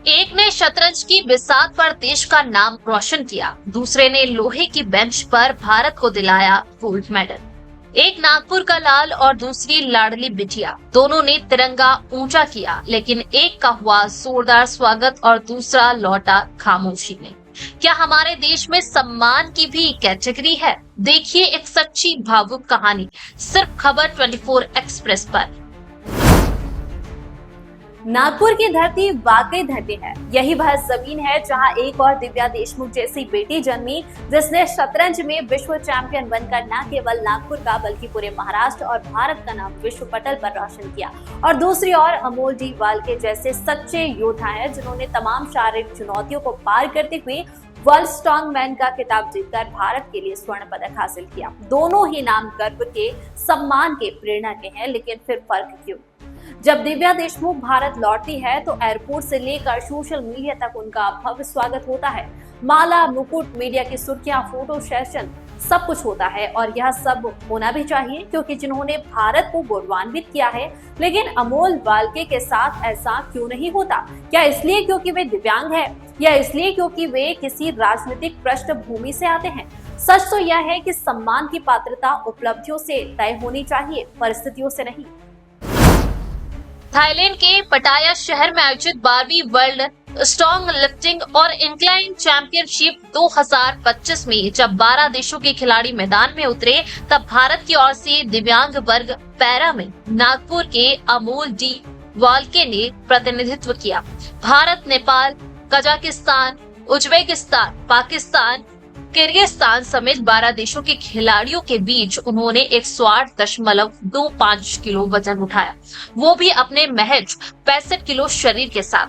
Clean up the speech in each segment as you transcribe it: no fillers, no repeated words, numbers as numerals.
एक ने शतरंज की बिसात पर देश का नाम रोशन किया, दूसरे ने लोहे की बेंच पर भारत को दिलाया गोल्ड मेडल। एक नागपुर का लाल और दूसरी लाडली बिटिया, दोनों ने तिरंगा ऊंचा किया, लेकिन एक का हुआ जोरदार स्वागत और दूसरा लौटा खामोशी में। क्या हमारे देश में सम्मान की भी कैटेगरी है? देखिए एक सच्ची भावुक कहानी, सिर्फ खबर 24 एक्सप्रेस पर। नागपुर की धरती वाकई धरती है। यही वह जमीन है जहां एक और दिव्या देशमुख जैसी बेटी जन्मी, जिसने शतरंज में विश्व चैंपियन बनकर न केवल नागपुर का बल्कि पूरे महाराष्ट्र और भारत का नाम विश्व पटल पर रोशन किया। और दूसरी ओर अमोल डी वाल्के जैसे सच्चे योद्धा हैं, जिन्होंने तमाम शारीरिक चुनौतियों को पार करते हुए वर्ल्ड स्ट्रॉन्ग मैन का खिताब जीतकर भारत के लिए स्वर्ण पदक हासिल किया। दोनों ही नाम गर्व के, सम्मान के, प्रेरणा के हैं, लेकिन फिर फर्क क्यों? जब दिव्या देशमुख भारत लौटती है तो एयरपोर्ट से लेकर सोशल मीडिया तक उनका भव्य स्वागत होता है। माला, मुकुट, मीडिया की सुर्खियां, फोटो सेशन, सब कुछ होता है। और यह सब होना भी चाहिए, क्योंकि जिन्होंने भारत को गौरवान्वित किया है। लेकिन अमोल वाल्के के साथ ऐसा क्यों नहीं होता? क्या इसलिए क्योंकि वे दिव्यांग है, या इसलिए क्योंकि वे किसी राजनीतिक पृष्ठभूमि से आते हैं? सच तो यह है कि सम्मान की पात्रता उपलब्धियों से तय होनी चाहिए, परिस्थितियों से नहीं। थाईलैंड के पटाया शहर में आयोजित 12वीं वर्ल्ड स्ट्रॉन्ग लिफ्टिंग और इंक्लाइन चैंपियनशिप 2025 में जब 12 देशों के खिलाड़ी मैदान में उतरे, तब भारत की ओर से दिव्यांग वर्ग पैरा में नागपुर के अमोल डी वाल्के ने प्रतिनिधित्व किया। Bharat, Nepal, Kazakhstan, Uzbekistan, Pakistan, Kyrgyzstan समेत 12 देशों के खिलाड़ियों के बीच उन्होंने 108.25 किलो वजन उठाया, वो भी अपने महज 65 किलो शरीर के साथ।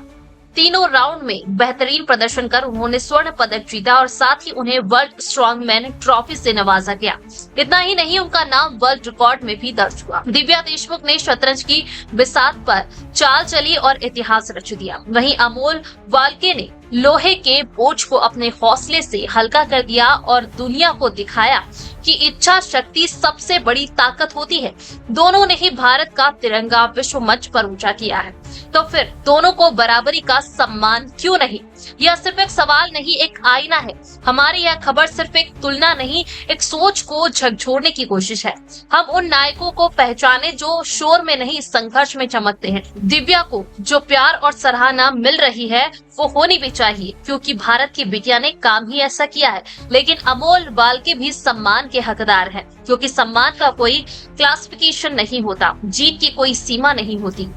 तीनों राउंड में बेहतरीन प्रदर्शन कर उन्होंने स्वर्ण पदक जीता और साथ ही उन्हें वर्ल्ड स्ट्रॉन्ग मैन ट्रॉफी से नवाजा गया। इतना ही नहीं, उनका नाम वर्ल्ड रिकॉर्ड में भी दर्ज हुआ। दिव्या देशमुख ने शतरंज की बिसात पर चाल चली और इतिहास रच दिया। वहीं अमोल वाल्के ने लोहे के बोझ को अपने हौसले से हल्का कर दिया और दुनिया को दिखाया कि इच्छा शक्ति सबसे बड़ी ताकत होती है। दोनों ने ही भारत का तिरंगा विश्व मंच पर ऊंचा किया है, तो फिर दोनों को बराबरी का सम्मान क्यों नहीं? यह सिर्फ एक सवाल नहीं, एक आईना है। हमारी यह खबर सिर्फ एक तुलना नहीं, एक सोच को झकझोरने की कोशिश है। हम उन नायकों को पहचाने जो शोर में नहीं, संघर्ष में चमकते हैं। दिव्या को जो प्यार और सराहना मिल रही है वो होनी भी चाहिए, क्योंकि भारत की बिटिया ने काम ही ऐसा किया है। लेकिन अमोल वाल्के भी सम्मान के हकदार हैं, क्योंकि सम्मान का कोई क्लासिफिकेशन नहीं होता, जीत की कोई सीमा नहीं होती।